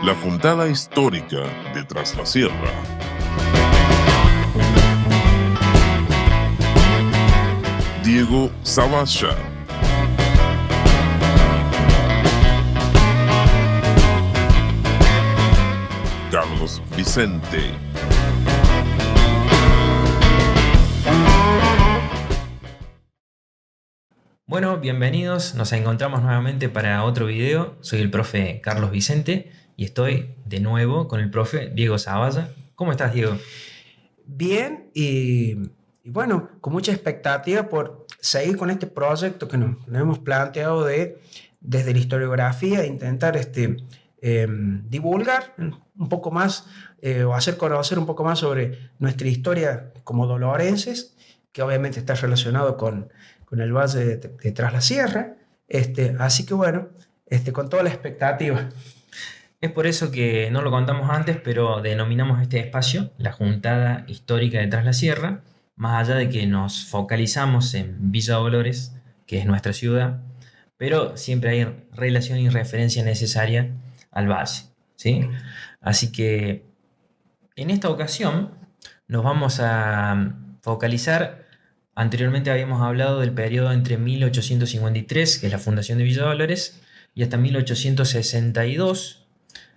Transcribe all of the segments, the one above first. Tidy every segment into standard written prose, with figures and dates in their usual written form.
La juntada histórica de Tras la Sierra. Diego Zavalla. Carlos Vicente. Bueno, bienvenidos, nos encontramos nuevamente para otro video. Soy el profe Carlos Vicente y estoy de nuevo con el profe Diego Zavalla. ¿Cómo estás, Diego? Bien y bueno, con mucha expectativa por seguir con este proyecto que nos hemos planteado desde la historiografía, intentar divulgar un poco más o hacer conocer un poco más sobre nuestra historia como dolorenses, que obviamente está relacionado con el valle de Tras la Sierra. Así que bueno, con toda la expectativa. Es por eso que no lo contamos antes, pero denominamos este espacio la Juntada Histórica de Tras la Sierra, más allá de que nos focalizamos en Villa Dolores, que es nuestra ciudad, pero siempre hay relación y referencia necesaria al valle, ¿sí? Así que en esta ocasión nos vamos a focalizar. Anteriormente habíamos hablado del periodo entre 1853, que es la fundación de Villa Dolores, y hasta 1862.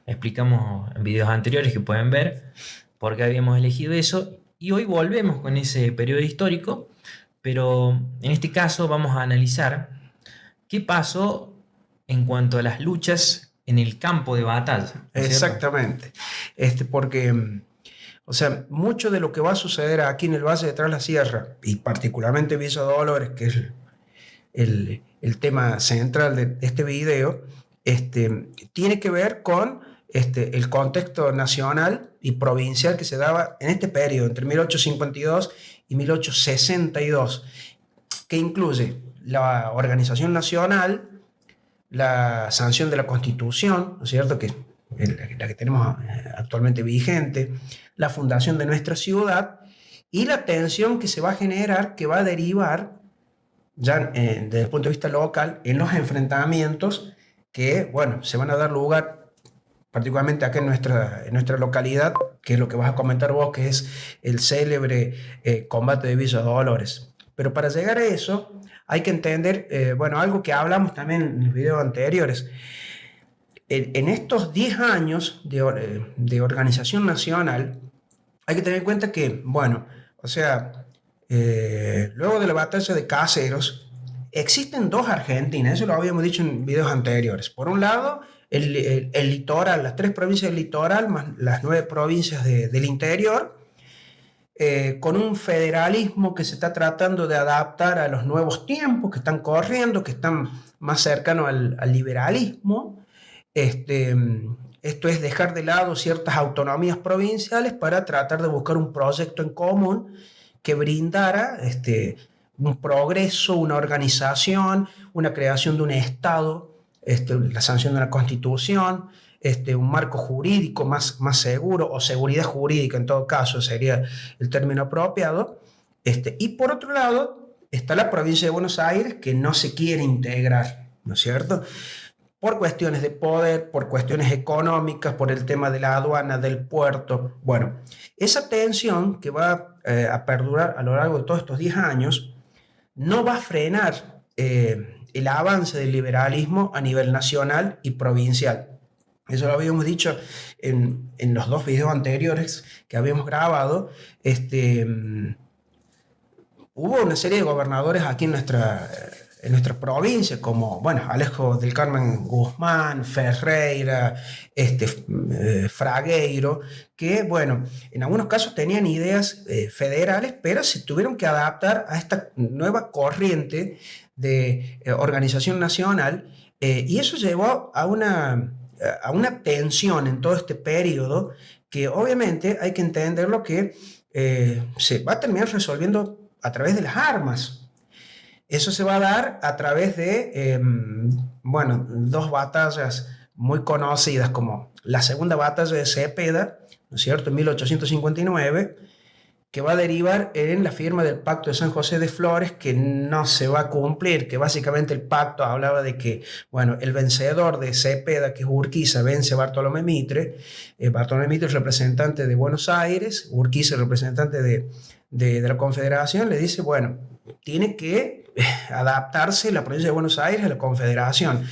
Explicamos en videos anteriores que pueden ver por qué habíamos elegido eso. Y hoy volvemos con ese periodo histórico, pero en este caso vamos a analizar qué pasó en cuanto a las luchas en el campo de batalla. ¿No es Exactamente. Porque... O sea, mucho de lo que va a suceder aquí en el Valle de Tras la Sierra, y particularmente Villa Dolores, que es el tema central de este video, tiene que ver con el contexto nacional y provincial que se daba en este periodo, entre 1852 y 1862, que incluye la organización nacional, la sanción de la Constitución, ¿no es cierto?, que es la que tenemos actualmente vigente, la fundación de nuestra ciudad y la tensión que se va a generar, que va a derivar ya desde el punto de vista local en los enfrentamientos que, bueno, se van a dar lugar particularmente acá en nuestra localidad, que es lo que vas a comentar vos, que es el célebre combate de Villa Dolores. Pero para llegar a eso hay que entender, bueno, algo que hablamos también en los videos anteriores. En estos 10 años de organización nacional, hay que tener en cuenta que, bueno, o sea, luego de la batalla de Caseros, existen dos Argentinas, eso lo habíamos dicho en videos anteriores. Por un lado, el litoral, las 3 provincias del litoral, más las 9 provincias del interior, con un federalismo que se está tratando de adaptar a los nuevos tiempos que están corriendo, que están más cercanos al liberalismo. Esto es dejar de lado ciertas autonomías provinciales para tratar de buscar un proyecto en común que brindara un progreso, una organización, una creación de un Estado, la sanción de la Constitución, un marco jurídico más seguro, o seguridad jurídica en todo caso sería el término apropiado. Y por otro lado está la provincia de Buenos Aires, que no se quiere integrar, ¿no es cierto?, por cuestiones de poder, por cuestiones económicas, por el tema de la aduana, del puerto. Bueno, esa tensión que va a perdurar a lo largo de todos estos 10 años no va a frenar el avance del liberalismo a nivel nacional y provincial. Eso lo habíamos dicho en los 2 videos anteriores que habíamos grabado. Hubo una serie de gobernadores aquí en nuestra provincia, como, bueno, Alejo del Carmen Guzmán, Ferreira, Fragueiro, que, bueno, en algunos casos tenían ideas federales, pero se tuvieron que adaptar a esta nueva corriente de organización nacional, y eso llevó a una tensión en todo este periodo que obviamente hay que entenderlo que se va a terminar resolviendo a través de las armas. Eso se va a dar a través de, bueno, 2 batallas muy conocidas, como la segunda batalla de Cepeda, ¿no es cierto?, en 1859, que va a derivar en la firma del Pacto de San José de Flores, que no se va a cumplir, que básicamente el pacto hablaba de que, bueno, el vencedor de Cepeda, que es Urquiza, vence a Bartolomé Mitre. Bartolomé Mitre es representante de Buenos Aires, Urquiza es representante de la Confederación, le dice, bueno, tiene que adaptarse la provincia de Buenos Aires a la Confederación.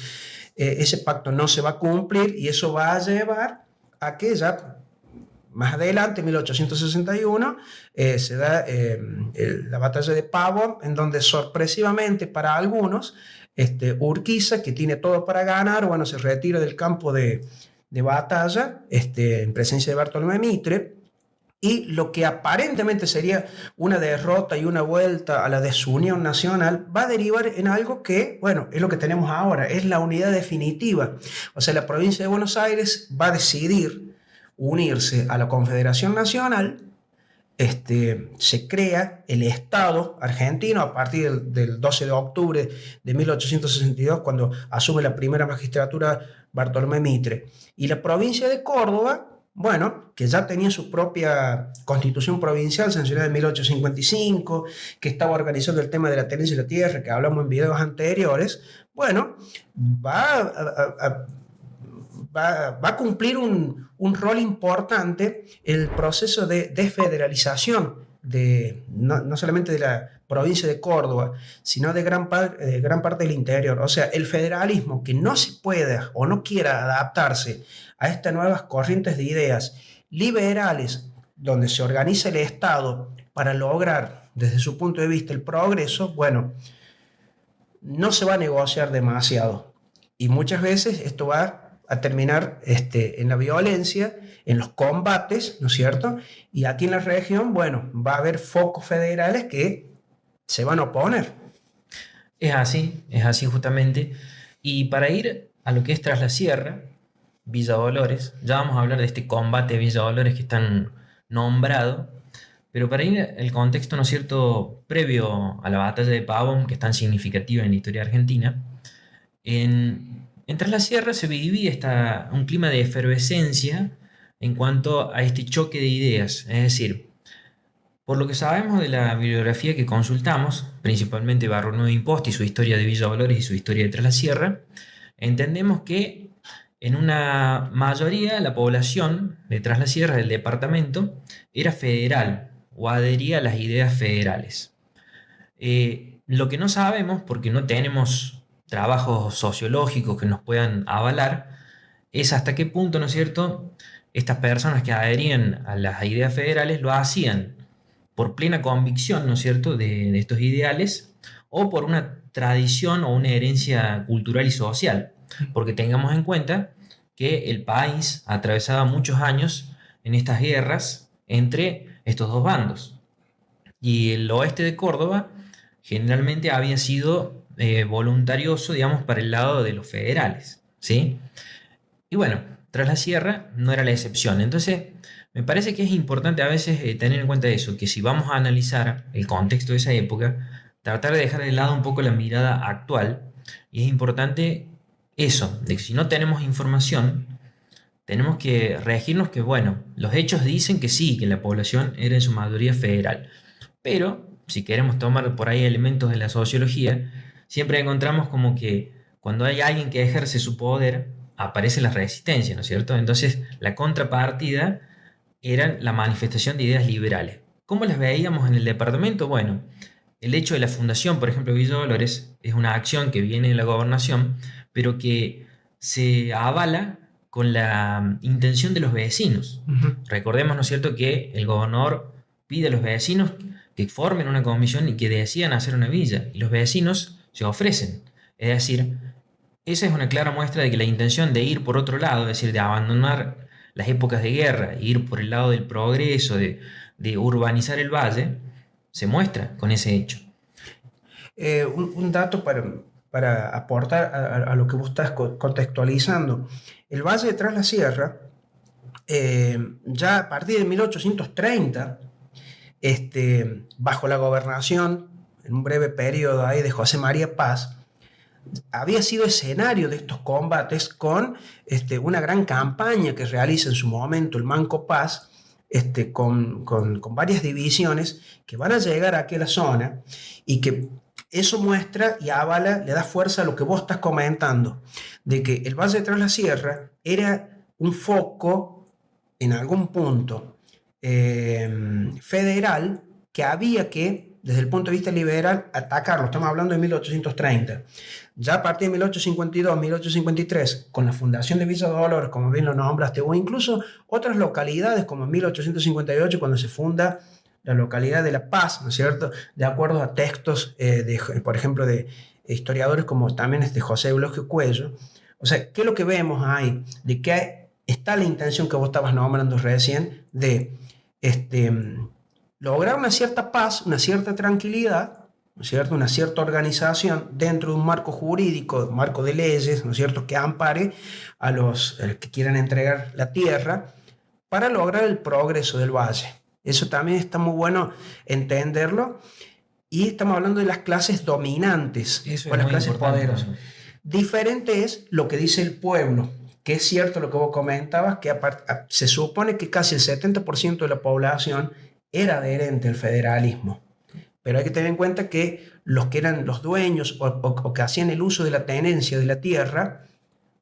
Ese pacto no se va a cumplir y eso va a llevar a que ya más adelante, en 1861, se da la batalla de Pavón, en donde sorpresivamente para algunos, Urquiza, que tiene todo para ganar, bueno, se retira del campo de batalla en presencia de Bartolomé Mitre, y lo que aparentemente sería una derrota y una vuelta a la desunión nacional va a derivar en algo que, bueno, es lo que tenemos ahora, es la unidad definitiva. O sea, la provincia de Buenos Aires va a decidir unirse a la Confederación Nacional. Se crea el Estado argentino a partir del 12 de octubre de 1862, cuando asume la primera magistratura Bartolomé Mitre. Y la provincia de Córdoba, bueno, que ya tenía su propia constitución provincial sancionada en 1855, que estaba organizando el tema de la tenencia de la tierra, que hablamos en videos anteriores, bueno, va a cumplir un rol importante el proceso de desfederalización no solamente de la provincia de Córdoba, sino de gran parte del interior. O sea, el federalismo que no se pueda o no quiera adaptarse a estas nuevas corrientes de ideas liberales, donde se organiza el Estado para lograr, desde su punto de vista, el progreso, bueno, no se va a negociar demasiado. Y muchas veces esto va a terminar en la violencia, en los combates, ¿no es cierto? Y aquí en la región, bueno, va a haber focos federales que se van a oponer. Es así justamente. Y para ir a lo que es Tras la Sierra, Villa Dolores, ya vamos a hablar de este combate de Villa Dolores que están nombrado, pero para ir al contexto, ¿no es cierto?, previo a la batalla de Pavón, que es tan significativa en la historia argentina, en Tras la Sierra se vivía un clima de efervescencia en cuanto a este choque de ideas. Es decir, por lo que sabemos de la bibliografía que consultamos, principalmente Barronuevo Imposta y su historia de Villa Dolores y su historia de Tras la Sierra, entendemos que en una mayoría la población de Tras la Sierra del departamento era federal o adhería a las ideas federales. Lo que no sabemos, porque no tenemos trabajos sociológicos que nos puedan avalar, es hasta qué punto, ¿no es cierto?, estas personas que adherían a las ideas federales lo hacían por plena convicción, ¿no es cierto?, de estos ideales, o por una tradición o una herencia cultural y social. Porque tengamos en cuenta que el país atravesaba muchos años en estas guerras entre estos dos bandos. Y el oeste de Córdoba generalmente había sido voluntarioso, digamos, para el lado de los federales, ¿sí? Y bueno, Tras la Sierra no era la excepción. Entonces, me parece que es importante a veces tener en cuenta eso, que si vamos a analizar el contexto de esa época, tratar de dejar de lado un poco la mirada actual, y es importante eso, de que si no tenemos información, tenemos que regirnos que, bueno, los hechos dicen que sí, que la población era en su mayoría federal, pero si queremos tomar por ahí elementos de la sociología, siempre encontramos como que cuando hay alguien que ejerce su poder, aparece la resistencia, ¿no es cierto? Entonces, la contrapartida era la manifestación de ideas liberales. ¿Cómo las veíamos en el departamento? Bueno, el hecho de la fundación, por ejemplo, de Villa Dolores, es una acción que viene de la gobernación, pero que se avala con la intención de los vecinos. Recordemos, ¿no es cierto?, que el gobernador pide a los vecinos que formen una comisión y que decidan hacer una villa, y los vecinos se ofrecen. Es decir, esa es una clara muestra de que la intención de ir por otro lado, es decir, de abandonar las épocas de guerra e ir por el lado del progreso, de urbanizar el valle, se muestra con ese hecho. Un dato para aportar a lo que vos estás contextualizando. El Valle de Tras la Sierra, ya a partir de 1830, bajo la gobernación, en un breve periodo ahí de José María Paz, había sido escenario de estos combates con una gran campaña que realiza en su momento el Manco Paz con varias divisiones que van a llegar aquí a la zona y que eso muestra y avala, le da fuerza a lo que vos estás comentando, de que el Valle de Tras la Sierra era un foco en algún punto federal que había que, desde el punto de vista liberal, atacarlo. Estamos hablando de 1830. Ya a partir de 1852, 1853, con la fundación de Villa Dolores, como bien lo nombraste, o incluso otras localidades, como en 1858, cuando se funda la localidad de La Paz, ¿no es cierto? De acuerdo a textos, por ejemplo, de historiadores como también José Eulogio Cuello. O sea, ¿qué es lo que vemos ahí? De que está la intención que vos estabas nombrando recién de lograr una cierta paz, una cierta tranquilidad, ¿no es cierto? Una cierta organización dentro de un marco jurídico, un marco de leyes, ¿no es cierto?, que ampare a los que quieran entregar la tierra para lograr el progreso del valle. Eso también está muy bueno entenderlo. Y estamos hablando de las clases dominantes, Eso o es las muy clases importante. poderosas. Diferente es lo que dice el pueblo, que es cierto lo que vos comentabas, que se supone que casi el 70% de la población era adherente al federalismo. Pero hay que tener en cuenta que los que eran los dueños o que hacían el uso de la tenencia de la tierra,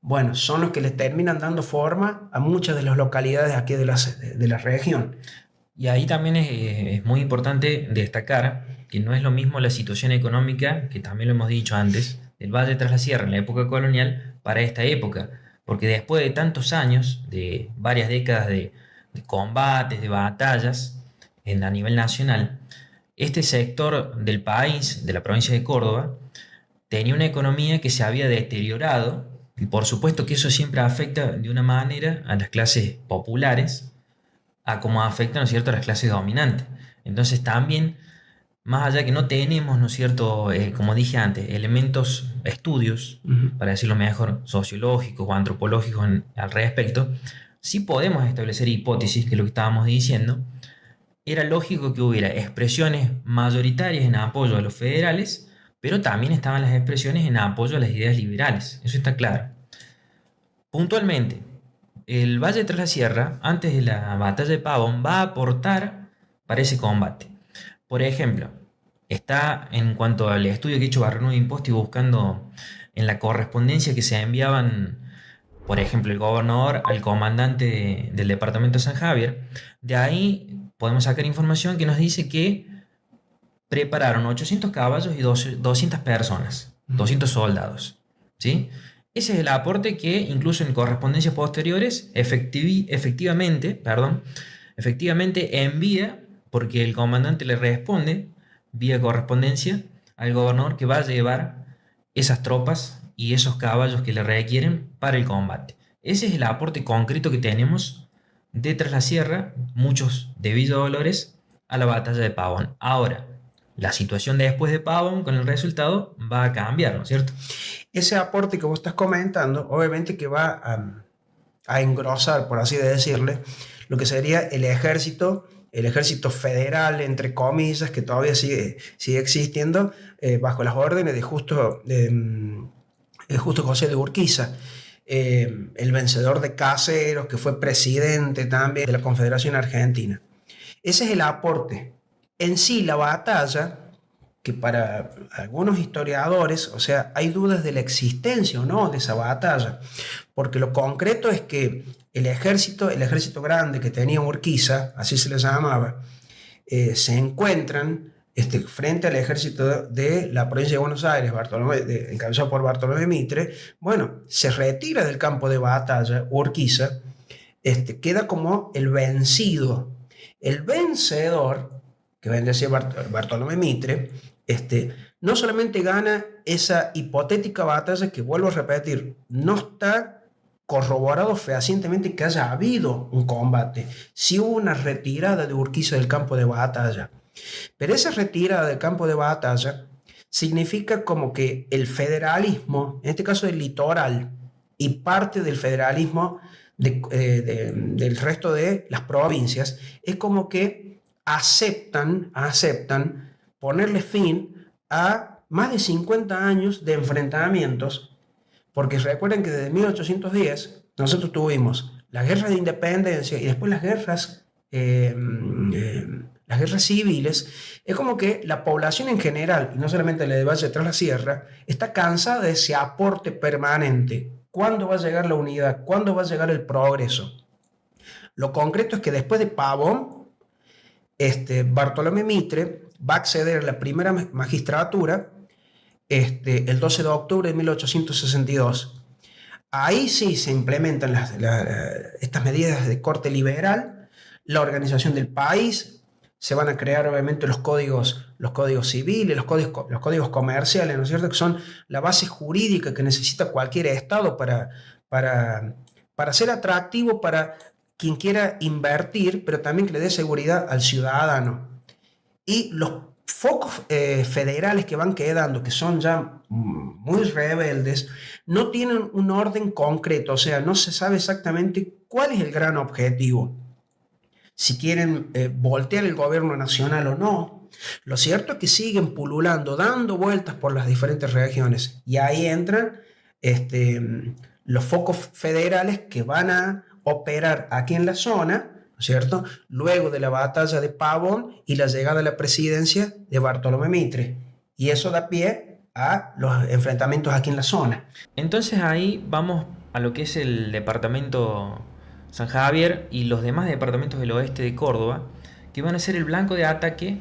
bueno, son los que les terminan dando forma a muchas de las localidades aquí de la región. Y ahí también es muy importante destacar que no es lo mismo la situación económica, que también lo hemos dicho antes, del Valle de Tras la Sierra en la época colonial para esta época. Porque después de tantos años, de varias décadas de combates, de batallas a nivel nacional, este sector del país, de la provincia de Córdoba, tenía una economía que se había deteriorado, y por supuesto que eso siempre afecta de una manera a las clases populares, a cómo afecta, ¿no es cierto?, a las clases dominantes. Entonces también, más allá que no tenemos, ¿no es cierto?, como dije antes, elementos, estudios, para decirlo mejor, sociológicos o antropológicos al respecto, sí podemos establecer hipótesis, que es lo que estábamos diciendo. Era lógico que hubiera expresiones mayoritarias en apoyo a los federales, pero también estaban las expresiones en apoyo a las ideas liberales, eso está claro. Puntualmente, el Valle de Tras la Sierra, antes de la batalla de Pavón, va a aportar para ese combate. Por ejemplo, está en cuanto al estudio que ha hecho Barrenudo Imposti buscando en la correspondencia que se enviaban, por ejemplo, el gobernador al comandante del departamento de San Javier. De ahí podemos sacar información que nos dice que prepararon 800 caballos y 200 personas, 200 soldados, ¿sí? Ese es el aporte que incluso en correspondencias posteriores efectivamente envía, porque el comandante le responde vía correspondencia al gobernador que va a llevar esas tropas y esos caballos que le requieren para el combate. Ese es el aporte concreto que tenemos de Tras la Sierra, muchos de Villa Dolores, a la batalla de Pavón. Ahora, la situación después de Pavón con el resultado va a cambiar, ¿no es cierto? Ese aporte que vos estás comentando, obviamente que va a engrosar, por así decirle, lo que sería el ejército federal, entre comillas, que todavía sigue existiendo, bajo las órdenes de Justo José de Urquiza, el vencedor de Caseros, que fue presidente también de la Confederación Argentina. Ese es el aporte. En sí, la batalla, que para algunos historiadores, o sea, hay dudas de la existencia o no de esa batalla, porque lo concreto es que el ejército grande que tenía Urquiza, así se le llamaba, se encuentran frente al ejército de la provincia de Buenos Aires, encabezado por Bartolomé Mitre. Bueno, se retira del campo de batalla Urquiza, queda como el vencido. El vencedor, que vendría a ser Bartolomé Mitre, no solamente gana esa hipotética batalla, que vuelvo a repetir, no está corroborado fehacientemente que haya habido un combate, sí hubo una retirada de Urquiza del campo de batalla, pero esa retirada del campo de batalla significa como que el federalismo, en este caso el litoral, y parte del federalismo del resto de las provincias, es como que aceptan ponerle fin a más de 50 años de enfrentamientos, porque recuerden que desde 1810 nosotros tuvimos las guerras de independencia y después las guerras las guerras civiles, es como que la población en general, y no solamente la de Valle de Tras la Sierra, está cansada de ese aporte permanente. ¿Cuándo va a llegar la unidad? ¿Cuándo va a llegar el progreso? Lo concreto es que después de Pavón, Bartolomé Mitre va a acceder a la primera magistratura el 12 de octubre de 1862. Ahí sí se implementan estas medidas de corte liberal, la organización del país, se van a crear obviamente los códigos civiles, los códigos comerciales, ¿no es cierto?, que son la base jurídica que necesita cualquier Estado para ser atractivo para quien quiera invertir, pero también que le dé seguridad al ciudadano. Y los focos federales que van quedando, que son ya muy rebeldes, no tienen un orden concreto, o sea, no se sabe exactamente cuál es el gran objetivo. Si quieren voltear el gobierno nacional o no. Lo cierto es que siguen pululando, dando vueltas por las diferentes regiones. Y ahí entran los focos federales que van a operar aquí en la zona, ¿no es cierto?, luego de la batalla de Pavón y la llegada a la presidencia de Bartolomé Mitre. Y eso da pie a los enfrentamientos aquí en la zona. Entonces ahí vamos a lo que es el departamento San Javier y los demás departamentos del oeste de Córdoba, que van a ser el blanco de ataque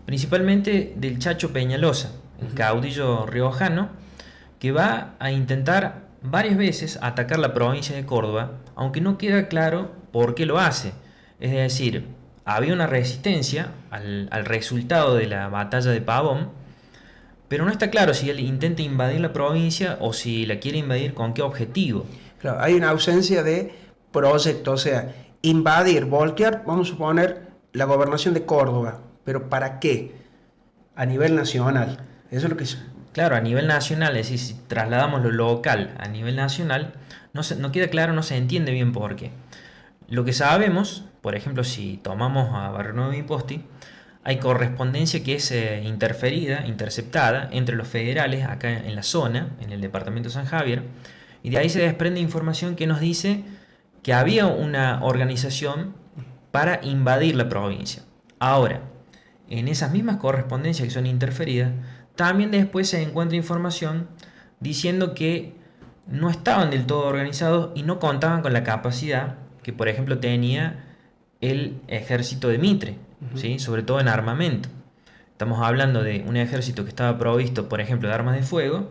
principalmente del Chacho Peñalosa, el caudillo riojano, que va a intentar varias veces atacar la provincia de Córdoba, aunque no queda claro por qué lo hace. Es decir, había una resistencia al resultado de la batalla de Pavón, pero no está claro si él intenta invadir la provincia o si la quiere invadir con qué objetivo. Claro, hay una ausencia de proyecto, o sea, invadir, voltear, vamos a suponer, la gobernación de Córdoba, pero ¿para qué? A nivel nacional. Eso es lo que es. Claro, a nivel nacional, es decir, si trasladamos lo local a nivel nacional, no queda claro, no se entiende bien por qué. Lo que sabemos, por ejemplo, si tomamos a Barrio Imposti, hay correspondencia que es interceptada entre los federales acá en la zona, en el departamento de San Javier, y de ahí se desprende información que nos dice que había una organización para invadir la provincia. Ahora, en esas mismas correspondencias que son interferidas, también después se encuentra información diciendo que no estaban del todo organizados y no contaban con la capacidad que, por ejemplo, tenía el ejército de Mitre, ¿sí?, sobre todo en armamento. Estamos hablando de un ejército que estaba provisto, por ejemplo, de armas de fuego,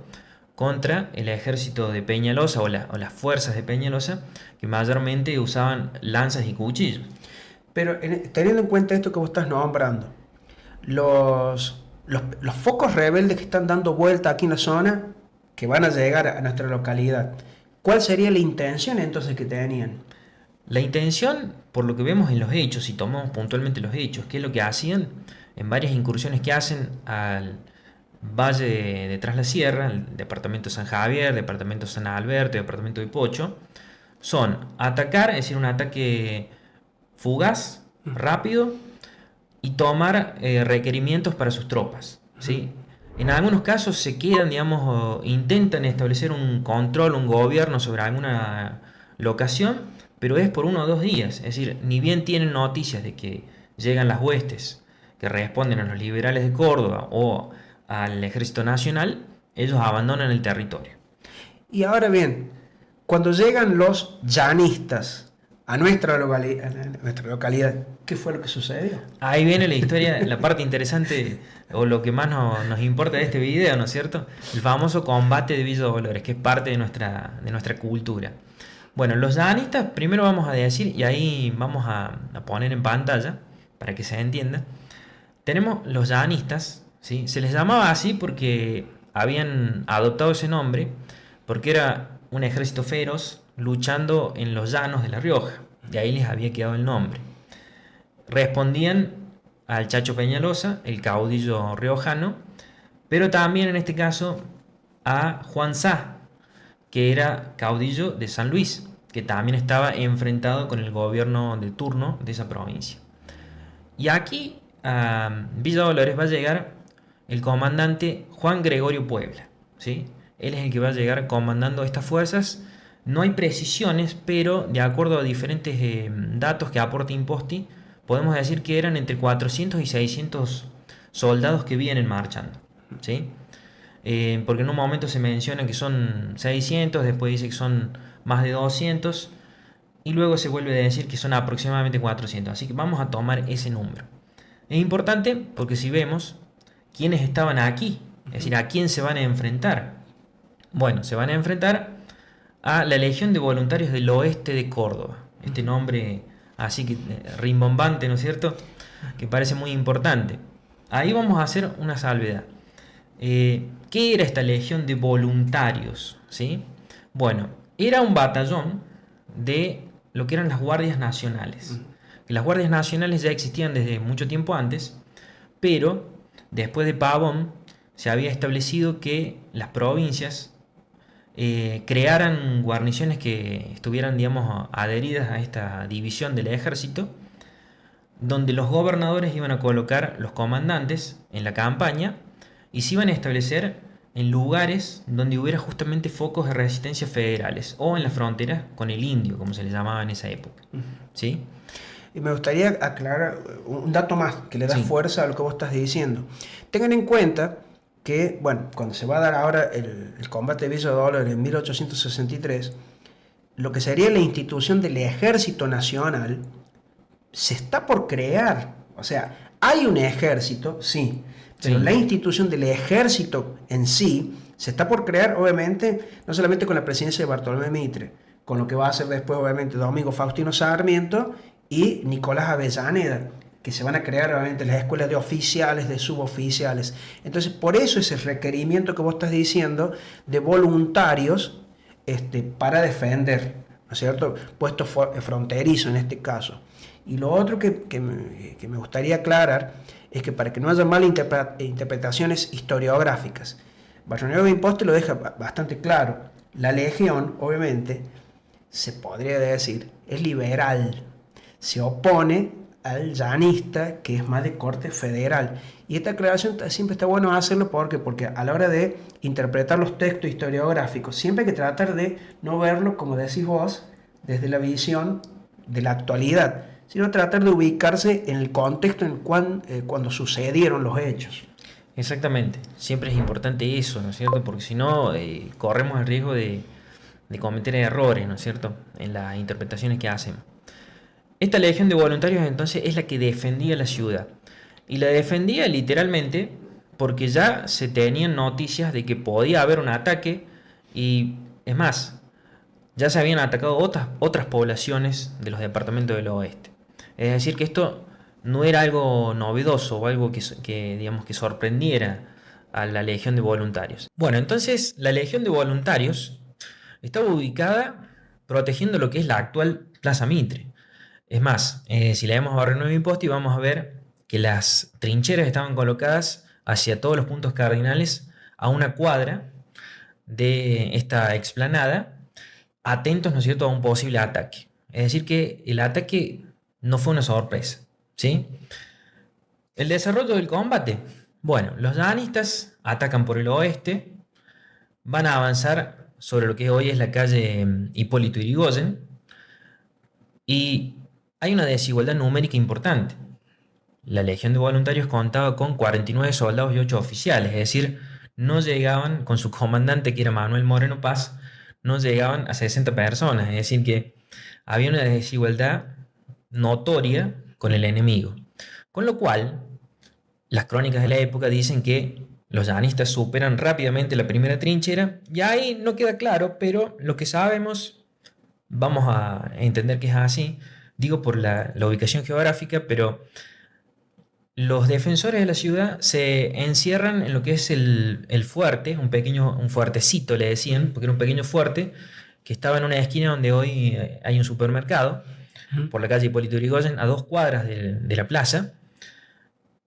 contra el ejército de Peñalosa o las fuerzas de Peñalosa, que mayormente usaban lanzas y cuchillos. Pero teniendo en cuenta esto que vos estás nombrando, los focos rebeldes que están dando vuelta aquí en la zona, que van a llegar a nuestra localidad, ¿cuál sería la intención entonces que tenían? La intención, por lo que vemos en los hechos, si tomamos puntualmente los hechos, que es lo que hacían en varias incursiones que hacen al Valle de Tras la Sierra, el departamento de San Javier, departamento de San Alberto, departamento de Pocho, son atacar, es decir, un ataque fugaz, rápido, y tomar requerimientos para sus tropas, ¿sí? En algunos casos se quedan, digamos, intentan establecer un control, un gobierno sobre alguna locación, pero es por 1 o 2 días. Es decir, ni bien tienen noticias de que llegan las huestes que responden a los liberales de Córdoba o al Ejército Nacional, ellos abandonan el territorio. Y ahora bien, cuando llegan los llanistas a nuestra localidad, ¿qué fue lo que sucedió? Ahí viene la historia, la parte interesante o lo que más nos importa de este video, ¿no es cierto? El famoso combate de Villa Dolores, que es parte de nuestra cultura. Bueno, los llanistas, primero vamos a decir, y ahí vamos a poner en pantalla para que se entienda. Tenemos los llanistas, ¿sí? Se les llamaba así porque habían adoptado ese nombre, porque era un ejército feroz luchando en los llanos de La Rioja, de ahí les había quedado el nombre. Respondían al Chacho Peñalosa, el caudillo riojano, pero también en este caso a Juan Sá, que era caudillo de San Luis, que también estaba enfrentado con el gobierno de turno de esa provincia. Y aquí a Villa Dolores va a llegar el comandante Juan Gregorio Puebla, ¿sí? Él es el que va a llegar comandando estas fuerzas. No hay precisiones, pero de acuerdo a diferentes datos que aporta Imposti, podemos decir que eran entre 400 y 600 soldados que vienen marchando, ¿sí? Porque en un momento se menciona que son 600, después dice que son más de 200 y luego se vuelve a decir que son aproximadamente 400. Así que vamos a tomar ese número. Es importante porque si vemos quiénes estaban aquí, es decir, a quién se van a enfrentar. Bueno, se van a enfrentar a la Legión de Voluntarios del Oeste de Córdoba. Este nombre así que rimbombante, ¿no es cierto? Que parece muy importante. Ahí vamos a hacer una salvedad. ¿Qué era esta Legión de Voluntarios? ¿Sí? Bueno, era un batallón de lo que eran las Guardias Nacionales. Las Guardias Nacionales ya existían desde mucho tiempo antes, pero después de Pavón se había establecido que las provincias crearan guarniciones que estuvieran, digamos, adheridas a esta división del ejército, donde los gobernadores iban a colocar los comandantes en la campaña y se iban a establecer en lugares donde hubiera justamente focos de resistencia federales o en la frontera con el indio, como se le llamaba en esa época. ¿Sí? Y me gustaría aclarar un dato más que le da fuerza a lo que vos estás diciendo. Tengan en cuenta que, bueno, cuando se va a dar ahora el combate de Villa Dolores en 1863, lo que sería la institución del Ejército Nacional se está por crear. O sea, hay un ejército, sí, pero la institución del ejército en sí se está por crear, obviamente, no solamente con la presidencia de Bartolomé Mitre, con lo que va a hacer después, obviamente, Domingo Faustino Sarmiento y Nicolás Avellaneda, que se van a crear, obviamente, las escuelas de oficiales, de suboficiales. Entonces, por eso ese requerimiento que vos estás diciendo de voluntarios para defender, ¿no es cierto?, puestos fronterizos en este caso. Y lo otro que me gustaría aclarar es que para que no haya malas interpretaciones historiográficas, Bartolomé Imposte lo deja bastante claro. La Legión, obviamente, se podría decir, es liberal. Se opone al llanista, que es más de corte federal. Y esta aclaración siempre está bueno hacerlo porque a la hora de interpretar los textos historiográficos, siempre hay que tratar de no verlo, como decís vos, desde la visión de la actualidad, sino tratar de ubicarse en el contexto en cuando sucedieron los hechos. Exactamente, siempre es importante eso, ¿no es cierto? Porque si no, corremos el riesgo de cometer errores, ¿no es cierto?, en las interpretaciones que hacemos. Esta legión de voluntarios entonces es la que defendía la ciudad. Y la defendía literalmente porque ya se tenían noticias de que podía haber un ataque y, es más, ya se habían atacado otras poblaciones de los departamentos del oeste. Es decir, que esto no era algo novedoso o algo digamos, que sorprendiera a la Legión de Voluntarios. Bueno, entonces la Legión de Voluntarios estaba ubicada protegiendo lo que es la actual Plaza Mitre. Es más, si leemos Barrio Imposti vamos a ver que las trincheras estaban colocadas hacia todos los puntos cardinales a una cuadra de esta explanada, atentos, ¿no es cierto?, a un posible ataque. Es decir, que el ataque no fue una sorpresa, ¿sí? El desarrollo del combate. Bueno, los llanistas atacan por el oeste, van a avanzar sobre lo que hoy es la calle Hipólito Yrigoyen, y hay una desigualdad numérica importante. La Legión de Voluntarios contaba con 49 soldados y 8 oficiales, es decir, no llegaban, con su comandante que era Manuel Moreno Paz, no llegaban a 60 personas, es decir que había una desigualdad notoria con el enemigo. Con lo cual, las crónicas de la época dicen que los llanistas superan rápidamente la primera trinchera, y ahí no queda claro, pero lo que sabemos, vamos a entender que es así, digo por la ubicación geográfica, pero los defensores de la ciudad se encierran en lo que es el fuerte, un fuertecito le decían, porque era un pequeño fuerte que estaba en una esquina donde hoy hay un supermercado, por la calle Hipólito Yrigoyen, a 2 cuadras de la plaza.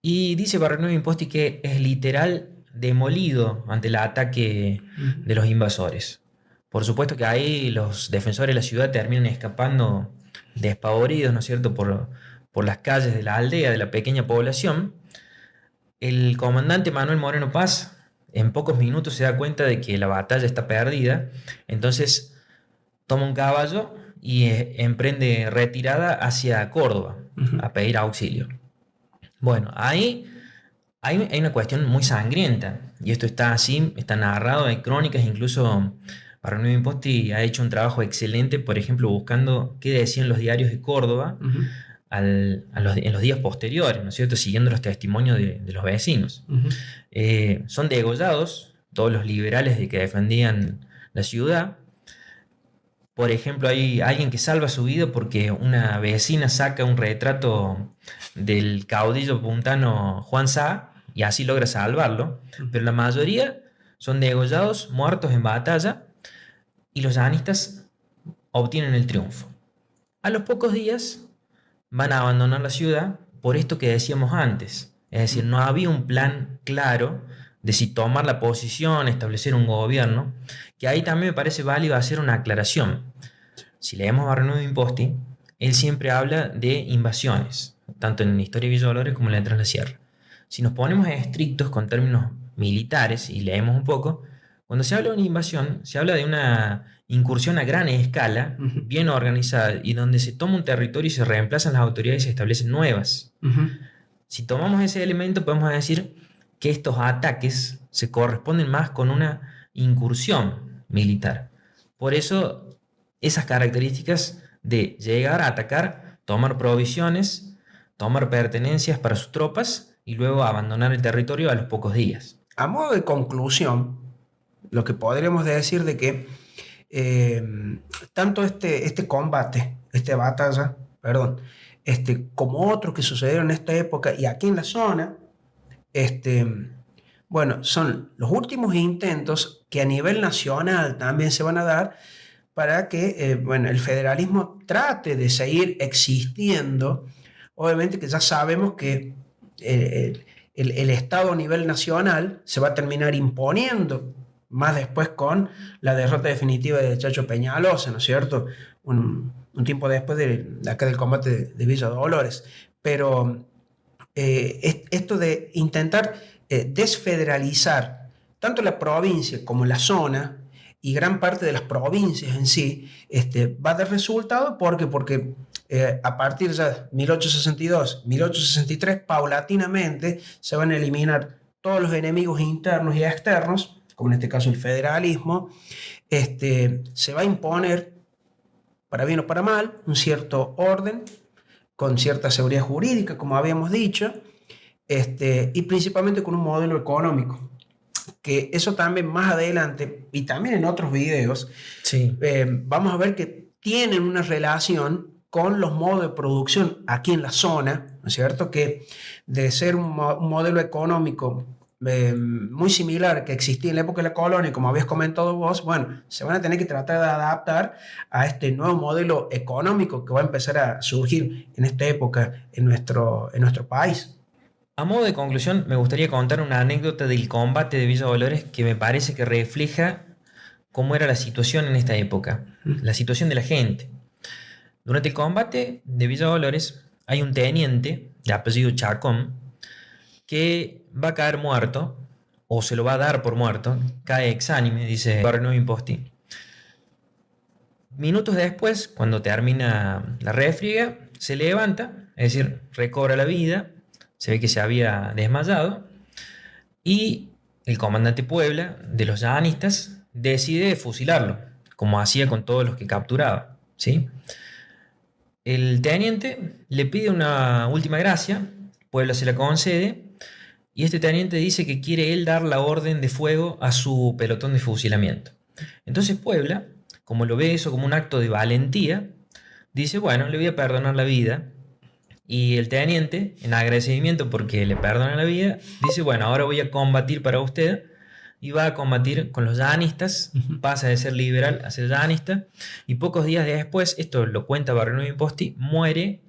Y dice Barrio Imposti que es literal demolido ante el ataque de los invasores. Por supuesto que ahí los defensores de la ciudad terminan escapando despavoridos, ¿no es cierto?, por las calles de la aldea, de la pequeña población. El comandante Manuel Moreno Paz en pocos minutos se da cuenta de que la batalla está perdida, entonces toma un caballo y emprende retirada hacia Córdoba a pedir auxilio. Bueno, ahí hay una cuestión muy sangrienta, y esto está así, está narrado, hay crónicas, incluso Barnum Imposti ha hecho un trabajo excelente, por ejemplo, buscando qué decían los diarios de Córdoba en los días posteriores, ¿no es cierto?, siguiendo los testimonios de los vecinos. Son degollados todos los liberales que defendían la ciudad. Por ejemplo, hay alguien que salva su vida porque una vecina saca un retrato del caudillo puntano Juan Sá y así logra salvarlo, pero la mayoría son degollados, muertos en batalla, y los llanistas obtienen el triunfo. A los pocos días van a abandonar la ciudad por esto que decíamos antes, es decir, no había un plan claro de si tomar la posición, establecer un gobierno, que ahí también me parece válido hacer una aclaración. Si leemos Barnum Imposti, él siempre habla de invasiones, tanto en la Historia de Villa Dolores como en la de Tras la Sierra. Si nos ponemos estrictos con términos militares y leemos un poco, cuando se habla de una invasión, se habla de una incursión a gran escala, bien organizada, y donde se toma un territorio y se reemplazan las autoridades y se establecen nuevas. Si tomamos ese elemento, podemos decir que estos ataques se corresponden más con una incursión militar. Por eso, esas características de llegar a atacar, tomar provisiones, tomar pertenencias para sus tropas y luego abandonar el territorio a los pocos días. A modo de conclusión, lo que podríamos decir de que tanto este combate, esta batalla, como otros que sucedieron en esta época y aquí en la zona, bueno, son los últimos intentos que a nivel nacional también se van a dar para que el federalismo trate de seguir existiendo. Obviamente que ya sabemos que el Estado a nivel nacional se va a terminar imponiendo más después con la derrota definitiva de Chacho Peñalosa, ¿no es cierto? Un tiempo después de acá del combate de Villa Dolores. Pero esto de intentar desfederalizar tanto la provincia como la zona y gran parte de las provincias en sí, va a dar resultado porque a partir de 1862, 1863, paulatinamente se van a eliminar todos los enemigos internos y externos, como en este caso el federalismo. Se va a imponer, para bien o para mal, un cierto orden, con cierta seguridad jurídica, como habíamos dicho, y principalmente con un modelo económico, que eso también más adelante, y también en otros videos, Sí. Vamos a ver que tienen una relación con los modos de producción aquí en la zona, ¿no es cierto? Que de ser un modelo económico muy similar que existía en la época de la colonia, como habías comentado vos, bueno, se van a tener que tratar de adaptar a este nuevo modelo económico que va a empezar a surgir en esta época en nuestro país. A modo de conclusión, me gustaría contar una anécdota del combate de Villa Dolores que me parece que refleja cómo era la situación en esta época, la situación de la gente. Durante el combate de Villa Dolores hay un teniente de apellido Chacón que va a caer muerto, o se lo va a dar por muerto, cae exánime, dice Barnum Imposti. Minutos después, cuando termina la refriega, se levanta, es decir, recobra la vida, se ve que se había desmayado, y el comandante Puebla, de los llanistas, decide fusilarlo, como hacía con todos los que capturaba, ¿sí? El teniente le pide una última gracia, Puebla se la concede, y este teniente dice que quiere él dar la orden de fuego a su pelotón de fusilamiento. Entonces Puebla, como lo ve eso como un acto de valentía, dice, bueno, le voy a perdonar la vida. Y el teniente, en agradecimiento porque le perdona la vida, dice, bueno, ahora voy a combatir para usted. Y va a combatir con los llanistas, pasa de ser liberal a ser llanista. Y pocos días después, esto lo cuenta Barnum Imposti, muere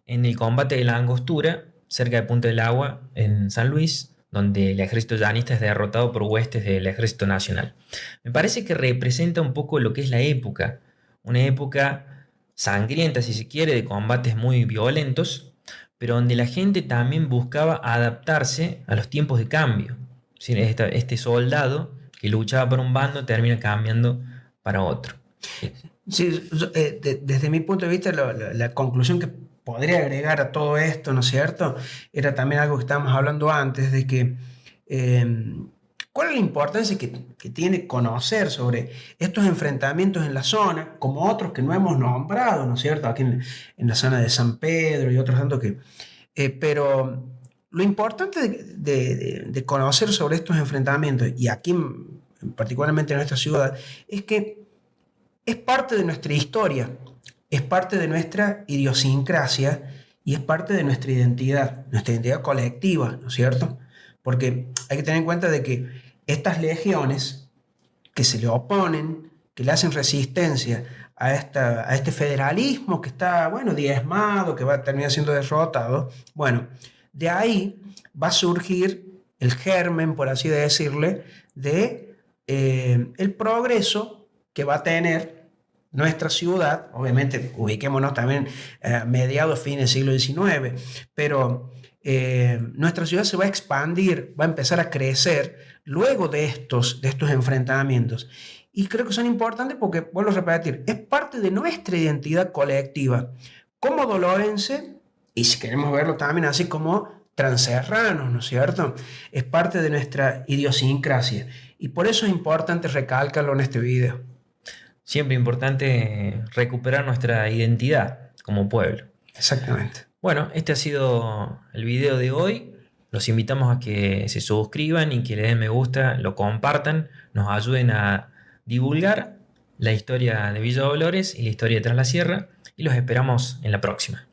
en el combate de la Angostura, cerca de Punta del Agua, en San Luis, donde el ejército llanista es derrotado por huestes del ejército nacional. Me parece que representa un poco lo que es la época, una época sangrienta, si se quiere, de combates muy violentos, pero donde la gente también buscaba adaptarse a los tiempos de cambio. Este soldado que luchaba por un bando termina cambiando para otro. Sí, desde mi punto de vista, la conclusión que podría agregar a todo esto, ¿no es cierto? Era también algo que estábamos hablando antes, de que cuál es la importancia que tiene conocer sobre estos enfrentamientos en la zona, como otros que no hemos nombrado, ¿no es cierto? Aquí en la zona de San Pedro y otros tantos que... pero lo importante de conocer sobre estos enfrentamientos, y aquí particularmente en nuestra ciudad, es que es parte de nuestra historia, es parte de nuestra idiosincrasia y es parte de nuestra identidad colectiva, ¿no es cierto? Porque hay que tener en cuenta de que estas legiones que se le oponen, que le hacen resistencia a este federalismo que está, bueno, diezmado, que va a terminar siendo derrotado, bueno, de ahí va a surgir el germen, por así decirle, de el progreso que va a tener nuestra ciudad. Obviamente, ubiquémonos también a mediados, fines del siglo XIX, pero nuestra ciudad se va a expandir, va a empezar a crecer luego de estos enfrentamientos. Y creo que son importantes porque, vuelvo a repetir, es parte de nuestra identidad colectiva como dolorense, y si queremos verlo también así como transerranos, ¿no es cierto? Es parte de nuestra idiosincrasia. Y por eso es importante recalcarlo en este video. Siempre importante recuperar nuestra identidad como pueblo. Exactamente. Bueno, este ha sido el video de hoy. Los invitamos a que se suscriban y que le den me gusta, lo compartan, nos ayuden a divulgar la historia de Villa Dolores y la historia de Tras la Sierra, y los esperamos en la próxima.